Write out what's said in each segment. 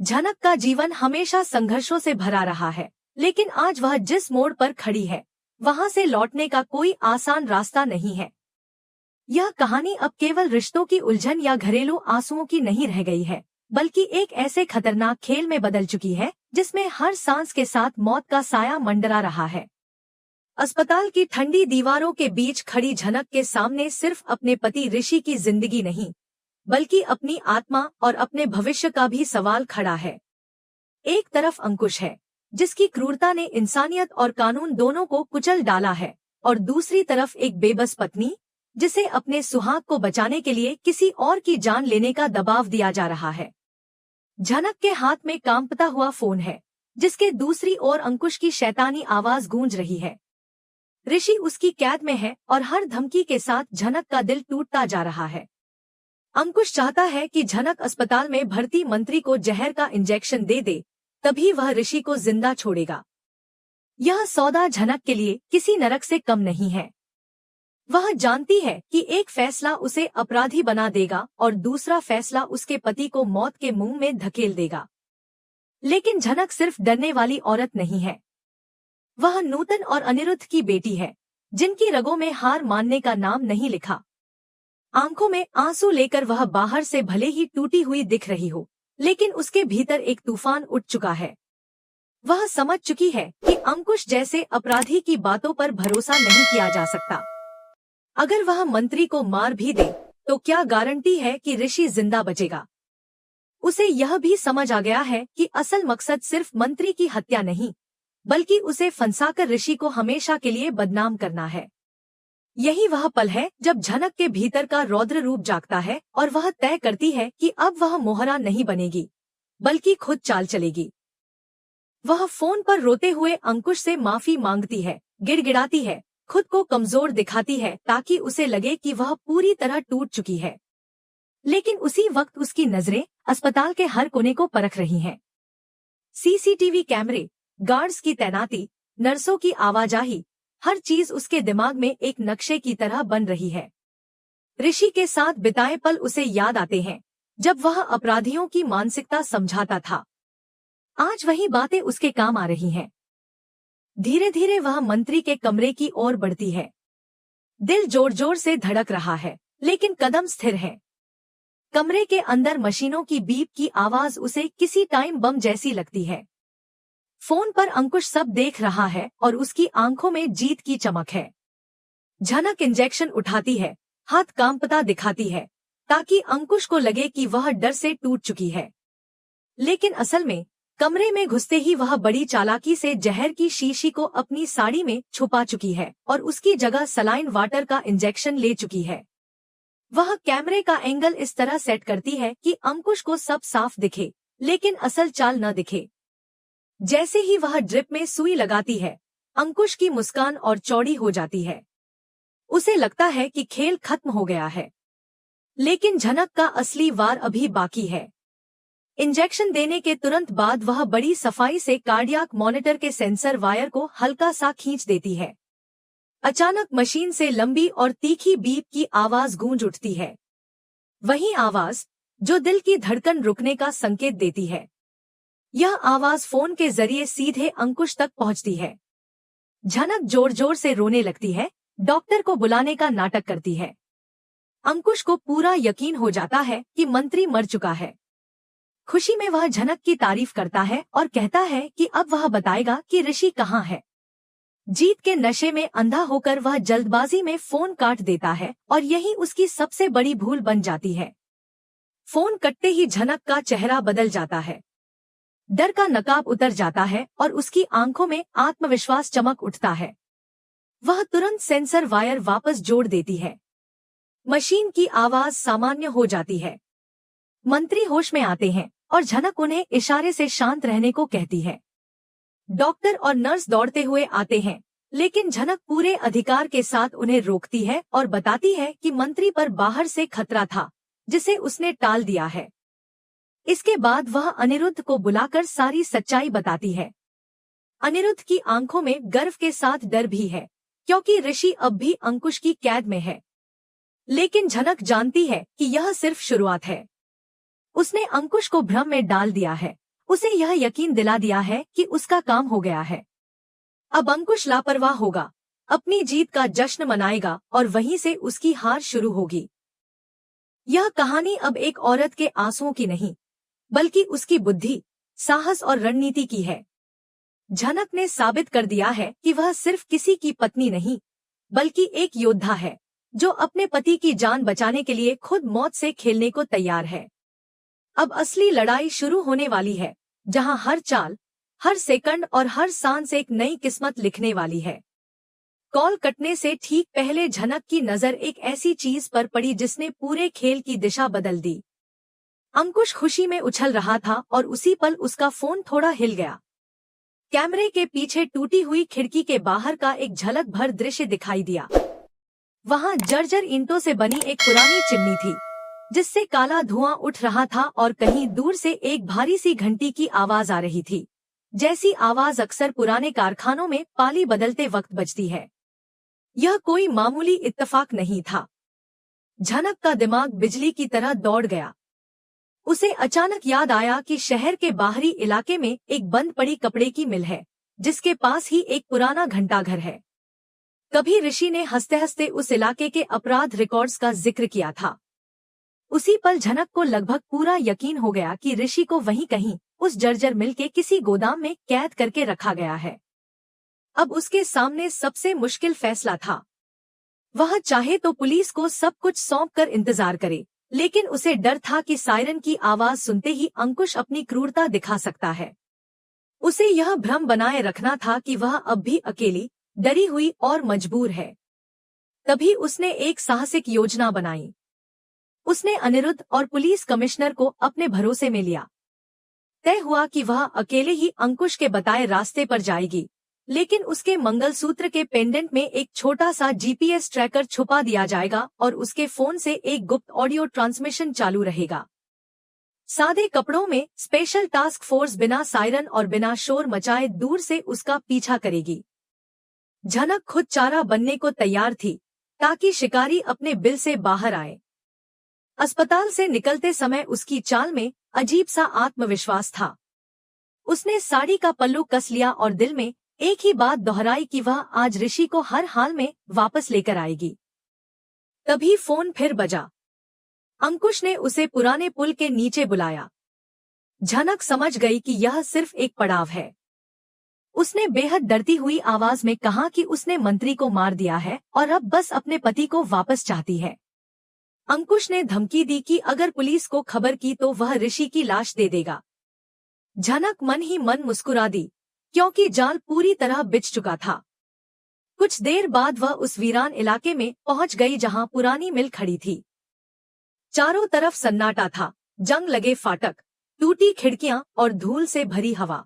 झनक का जीवन हमेशा संघर्षों से भरा रहा है, लेकिन आज वह जिस मोड़ पर खड़ी है, वहां से लौटने का कोई आसान रास्ता नहीं है। यह कहानी अब केवल रिश्तों की उलझन या घरेलू आंसुओं की नहीं रह गई है, बल्कि एक ऐसे खतरनाक खेल में बदल चुकी है जिसमें हर सांस के साथ मौत का साया मंडरा रहा है। अस्पताल की ठंडी दीवारों के बीच खड़ी झनक के सामने सिर्फ अपने पति ऋषि की जिंदगी नहीं, बल्कि अपनी आत्मा और अपने भविष्य का भी सवाल खड़ा है। एक तरफ अंकुश है, जिसकी क्रूरता ने इंसानियत और कानून दोनों को कुचल डाला है, और दूसरी तरफ एक बेबस पत्नी, जिसे अपने सुहाग को बचाने के लिए किसी और की जान लेने का दबाव दिया जा रहा है। झनक के हाथ में कांपता हुआ फोन है, जिसके दूसरी ओर अंकुश की शैतानी आवाज गूंज रही है। ऋषि उसकी कैद में है और हर धमकी के साथ झनक का दिल टूटता जा रहा है। अंकुश चाहता है कि झनक अस्पताल में भर्ती मंत्री को जहर का इंजेक्शन दे दे, तभी वह ऋषि को जिंदा छोड़ेगा। यह सौदा झनक के लिए किसी नरक से कम नहीं है। वह जानती है कि एक फैसला उसे अपराधी बना देगा और दूसरा फैसला उसके पति को मौत के मुंह में धकेल देगा। लेकिन झनक सिर्फ डरने वाली औरत नहीं है। वह नूतन और अनिरुद्ध की बेटी है, जिनकी रगों में हार मानने का नाम नहीं लिखा। आंखों में आंसू लेकर वह बाहर से भले ही टूटी हुई दिख रही हो, लेकिन उसके भीतर एक तूफान उठ चुका है। वह समझ चुकी है कि अंकुश जैसे अपराधी की बातों पर भरोसा नहीं किया जा सकता। अगर वह मंत्री को मार भी दे, तो क्या गारंटी है कि ऋषि जिंदा बचेगा? उसे यह भी समझ आ गया है कि असल मकसद सिर्फ मंत्री की हत्या नहीं, बल्कि उसे फंसाकर ऋषि को हमेशा के लिए बदनाम करना है। यही वह पल है जब झनक के भीतर का रौद्र रूप जागता है और वह तय करती है कि अब वह मोहरा नहीं बनेगी, बल्कि खुद चाल चलेगी। वह फोन पर रोते हुए अंकुश से माफी मांगती है, गिड़गिड़ाती है, खुद को कमजोर दिखाती है ताकि उसे लगे कि वह पूरी तरह टूट चुकी है। लेकिन उसी वक्त उसकी नजरें अस्पताल के हर कोने को परख रही हैं। सीसीटीवी कैमरे, गार्ड्स की तैनाती, नर्सों की आवाजाही, हर चीज उसके दिमाग में एक नक्शे की तरह बन रही है। ऋषि के साथ बिताए पल उसे याद आते हैं, जब वह अपराधियों की मानसिकता समझाता था। आज वही बातें उसके काम आ रही हैं। धीरे धीरे वह मंत्री के कमरे की ओर बढ़ती है। दिल जोर जोर से धड़क रहा है, लेकिन कदम स्थिर है। कमरे के अंदर मशीनों की बीप की आवाज उसे किसी टाइम बम जैसी लगती है। फोन पर अंकुश सब देख रहा है और उसकी आंखों में जीत की चमक है। झनक इंजेक्शन उठाती है, हाथ कांपता दिखाती है, ताकि अंकुश को लगे कि वह डर से टूट चुकी है। लेकिन असल में कमरे में घुसते ही वह बड़ी चालाकी से जहर की शीशी को अपनी साड़ी में छुपा चुकी है और उसकी जगह सलाइन वाटर का इंजेक्शन ले चुकी है। वह कैमरे का एंगल इस तरह सेट करती है कि अंकुश को सब साफ दिखे, लेकिन असल चाल न दिखे। जैसे ही वह ड्रिप में सुई लगाती है, अंकुश की मुस्कान और चौड़ी हो जाती है। उसे लगता है कि खेल खत्म हो गया है। लेकिन झनक का असली वार अभी बाकी है। इंजेक्शन देने के तुरंत बाद वह बड़ी सफाई से कार्डियक मॉनिटर के सेंसर वायर को हल्का सा खींच देती है। अचानक मशीन से लंबी और तीखी बीप की आवाज गूंज उठती है। वही आवाज जो दिल की धड़कन रुकने का संकेत देती है। यह आवाज फोन के जरिए सीधे अंकुश तक पहुंचती है। झनक जोर जोर से रोने लगती है, डॉक्टर को बुलाने का नाटक करती है। अंकुश को पूरा यकीन हो जाता है कि मंत्री मर चुका है। खुशी में वह झनक की तारीफ करता है और कहता है कि अब वह बताएगा कि ऋषि कहाँ है। जीत के नशे में अंधा होकर वह जल्दबाजी में फोन काट देता है और यही उसकी सबसे बड़ी भूल बन जाती है। फोन कटते ही झनक का चेहरा बदल जाता है। डर का नकाब उतर जाता है और उसकी आंखों में आत्मविश्वास चमक उठता है। वह तुरंत सेंसर वायर वापस जोड़ देती है। मशीन की आवाज सामान्य हो जाती है। मंत्री होश में आते हैं और झनक उन्हें इशारे से शांत रहने को कहती है। डॉक्टर और नर्स दौड़ते हुए आते हैं, लेकिन झनक पूरे अधिकार के साथ उन्हें रोकती है और बताती है कि मंत्री पर बाहर से खतरा था, जिसे उसने टाल दिया है। इसके बाद वह अनिरुद्ध को बुलाकर सारी सच्चाई बताती है। अनिरुद्ध की आंखों में गर्व के साथ डर भी है, क्योंकि ऋषि अब भी अंकुश की कैद में है। लेकिन झनक जानती है कि यह सिर्फ शुरुआत है। उसने अंकुश को भ्रम में डाल दिया है, उसे यह यकीन दिला दिया है कि उसका काम हो गया है। अब अंकुश लापरवाह होगा, अपनी जीत का जश्न मनाएगा और वहीं से उसकी हार शुरू होगी। यह कहानी अब एक औरत के आंसुओं की नहीं, बल्कि उसकी बुद्धि, साहस और रणनीति की है। झनक ने साबित कर दिया है कि वह सिर्फ किसी की पत्नी नहीं, बल्कि एक योद्धा है, जो अपने पति की जान बचाने के लिए खुद मौत से खेलने को तैयार है। अब असली लड़ाई शुरू होने वाली है, जहां हर चाल, हर सेकंड और हर सांस एक नई किस्मत लिखने वाली है। कॉल कटने से ठीक पहले झनक की नजर एक ऐसी चीज पर पड़ी जिसने पूरे खेल की दिशा बदल दी। अंकुश खुशी में उछल रहा था और उसी पल उसका फोन थोड़ा हिल गया। कैमरे के पीछे टूटी हुई खिड़की के बाहर का एक झलक भर दृश्य दिखाई दिया। वहां जर्जर ईंटों से बनी एक पुरानी चिमनी थी, जिससे काला धुआं उठ रहा था और कहीं दूर से एक भारी सी घंटी की आवाज आ रही थी, जैसी आवाज अक्सर पुराने कारखानों में पाली बदलते वक्त बजती है। यह कोई मामूली इत्तेफाक नहीं था। झनक का दिमाग बिजली की तरह दौड़ गया। उसे अचानक याद आया कि शहर के बाहरी इलाके में एक बंद पड़ी कपड़े की मिल है, जिसके पास ही एक पुराना घंटाघर है। कभी ऋषि ने हंसते हंसते उस इलाके के अपराध रिकॉर्ड्स का जिक्र किया था। उसी पल झनक को लगभग पूरा यकीन हो गया कि ऋषि को वहीं कहीं उस जर्जर मिल के किसी गोदाम में कैद करके रखा गया है। अब उसके सामने सबसे मुश्किल फैसला था। वह चाहे तो पुलिस को सब कुछ सौंपकर इंतजार करे, लेकिन उसे डर था कि सायरन की आवाज सुनते ही अंकुश अपनी क्रूरता दिखा सकता है। उसे यह भ्रम बनाए रखना था कि वह अब भी अकेली, डरी हुई और मजबूर है। तभी उसने एक साहसिक योजना बनाई। उसने अनिरुद्ध और पुलिस कमिश्नर को अपने भरोसे में लिया। तय हुआ कि वह अकेले ही अंकुश के बताए रास्ते पर जाएगी, लेकिन उसके मंगलसूत्र के पेंडेंट में एक छोटा सा जीपीएस ट्रैकर छुपा दिया जाएगा और उसके फोन से एक गुप्त ऑडियो ट्रांसमिशन चालू रहेगा। सादे कपड़ों में स्पेशल टास्क फोर्स बिना सायरन और बिना शोर मचाए दूर से उसका पीछा करेगी। झनक खुद चारा बनने को तैयार थी, ताकि शिकारी अपने बिल से बाहर आए। अस्पताल से निकलते समय उसकी चाल में अजीब सा आत्मविश्वास था। उसने साड़ी का पल्लू कस लिया और दिल में एक ही बात दोहराई कि वह आज ऋषि को हर हाल में वापस लेकर आएगी। तभी फोन फिर बजा। अंकुश ने उसे पुराने पुल के नीचे बुलाया। झनक समझ गई कि यह सिर्फ एक पड़ाव है। उसने बेहद डरती हुई आवाज में कहा कि उसने मंत्री को मार दिया है और अब बस अपने पति को वापस चाहती है। अंकुश ने धमकी दी कि अगर पुलिस को खबर की तो वह ऋषि की लाश दे देगा। झनक मन ही मन मुस्कुरा दी, क्योंकि जाल पूरी तरह बिछ चुका था। कुछ देर बाद वह उस वीरान इलाके में पहुंच गई जहां पुरानी मिल खड़ी थी। चारों तरफ सन्नाटा था, जंग लगे फाटक, टूटी खिड़कियां और धूल से भरी हवा।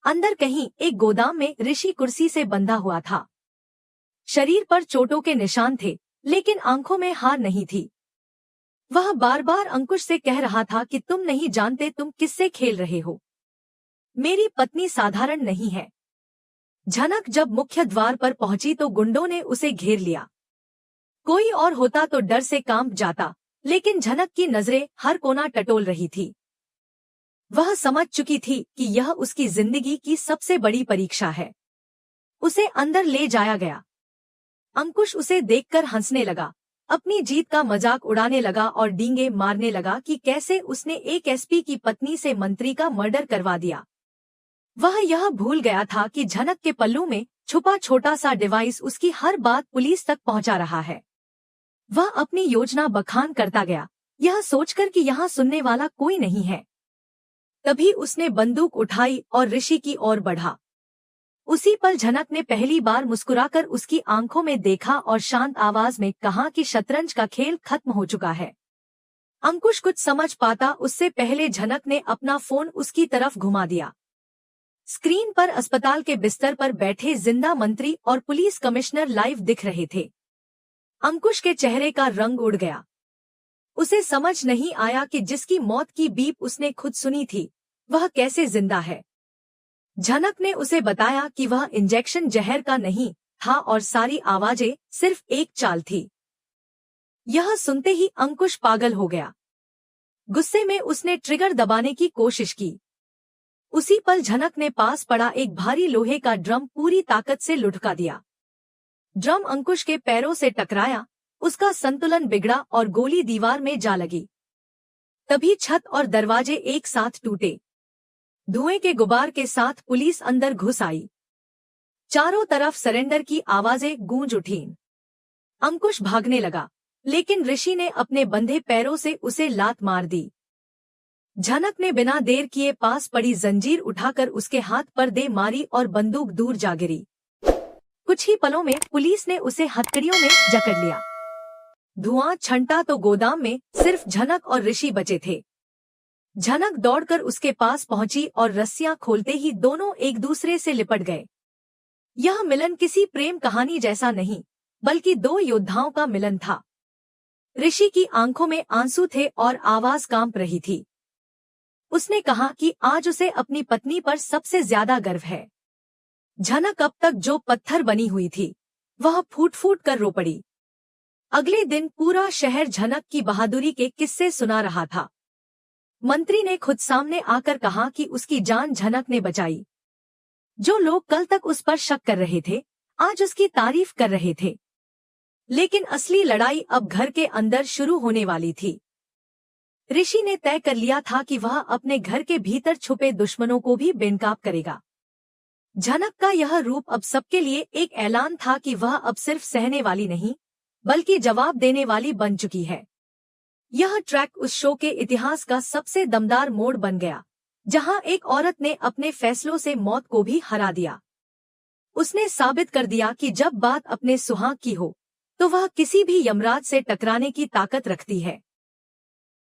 अंदर कहीं एक गोदाम में ऋषि कुर्सी से बंधा हुआ था। शरीर पर चोटों के निशान थे, लेकिन आंखों में हार नहीं थी। वह बार बार अंकुश से कह रहा था कि तुम नहीं जानते तुम किससे खेल रहे हो। मेरी पत्नी साधारण नहीं है। झनक जब मुख्य द्वार पर पहुंची तो गुंडों ने उसे घेर लिया। कोई और होता तो डर से कांप जाता, लेकिन झनक की नजरें हर कोना टटोल रही थी। वह समझ चुकी थी कि यह उसकी जिंदगी की सबसे बड़ी परीक्षा है। उसे अंदर ले जाया गया। अंकुश उसे देखकर हंसने लगा, अपनी जीत का मजाक उड़ाने लगा और डींगे मारने लगा कि कैसे उसने एक एसपी की पत्नी से मंत्री का मर्डर करवा दिया। वह यह भूल गया था कि झनक के पल्लू में छुपा छोटा सा डिवाइस उसकी हर बात पुलिस तक पहुंचा रहा है। वह अपनी योजना बखान करता गया, यह सोचकर कि यहाँ सुनने वाला कोई नहीं है। तभी उसने बंदूक उठाई और ऋषि की ओर बढ़ा। उसी पल झनक ने पहली बार मुस्कुराकर उसकी आंखों में देखा और शांत आवाज में कहा कि शतरंज का खेल खत्म हो चुका है। अंकुश कुछ समझ पाता उससे पहले झनक ने अपना फोन उसकी तरफ घुमा दिया। स्क्रीन पर अस्पताल के बिस्तर पर बैठे जिंदा मंत्री और पुलिस कमिश्नर लाइव दिख रहे थे। अंकुश के चेहरे का रंग उड़ गया। उसे समझ नहीं आया कि जिसकी मौत की बीप उसने खुद सुनी थी, वह कैसे जिंदा है। झनक ने उसे बताया कि वह इंजेक्शन जहर का नहीं था और सारी आवाजें सिर्फ एक चाल थी। यह सुनते ही अंकुश पागल हो गया। गुस्से में उसने ट्रिगर दबाने की कोशिश की। उसी पल झनक ने पास पड़ा एक भारी लोहे का ड्रम पूरी ताकत से लुढ़का दिया। ड्रम अंकुश के पैरों से टकराया, उसका संतुलन बिगड़ा और गोली दीवार में जा लगी। तभी छत और दरवाजे एक साथ टूटे। धुएं के गुबार के साथ पुलिस अंदर घुस आई। चारों तरफ सरेंडर की आवाजें गूंज उठीं। अंकुश भागने लगा, लेकिन ऋषि ने अपने बंधे पैरों से उसे लात मार दी। झनक ने बिना देर किए पास पड़ी जंजीर उठाकर उसके हाथ पर दे मारी और बंदूक दूर जा गिरी। कुछ ही पलों में पुलिस ने उसे हथकड़ियों में जकड़ लिया। धुआं छंटा तो गोदाम में सिर्फ झनक और ऋषि बचे थे। झनक दौड़कर उसके पास पहुंची और रस्सियां खोलते ही दोनों एक दूसरे से लिपट गए। यह मिलन किसी प्रेम कहानी जैसा नहीं, बल्कि दो योद्धाओं का मिलन था। ऋषि की आंखों में आंसू थे और आवाज कांप रही थी। उसने कहा कि आज उसे अपनी पत्नी पर सबसे ज्यादा गर्व है। झनक अब तक जो पत्थर बनी हुई थी, वह फूट फूट कर रो पड़ी। अगले दिन पूरा शहर झनक की बहादुरी के किस्से सुना रहा था। मंत्री ने खुद सामने आकर कहा कि उसकी जान झनक ने बचाई। जो लोग कल तक उस पर शक कर रहे थे, आज उसकी तारीफ कर रहे थे। लेकिन असली लड़ाई अब घर के अंदर शुरू होने वाली थी। ऋषि ने तय कर लिया था कि वह अपने घर के भीतर छुपे दुश्मनों को भी बेनकाब करेगा। झनक का यह रूप अब सबके लिए एक ऐलान था कि वह अब सिर्फ सहने वाली नहीं, बल्कि जवाब देने वाली बन चुकी है। यह ट्रैक उस शो के इतिहास का सबसे दमदार मोड़ बन गया, जहां एक औरत ने अपने फैसलों से मौत को भी हरा दिया। उसने साबित कर दिया कि जब बात अपने सुहाग की हो, तो वह किसी भी यमराज से टकराने की ताकत रखती है।